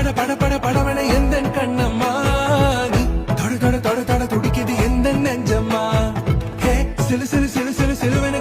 பட பட பட படவன எந்த கண்ணம்மா நீ தொட தொட தொட தொட துடிக்குது எந்த நெஞ்சம்மா ஹே சிலு சிலு சிலு சிலு சிலுவென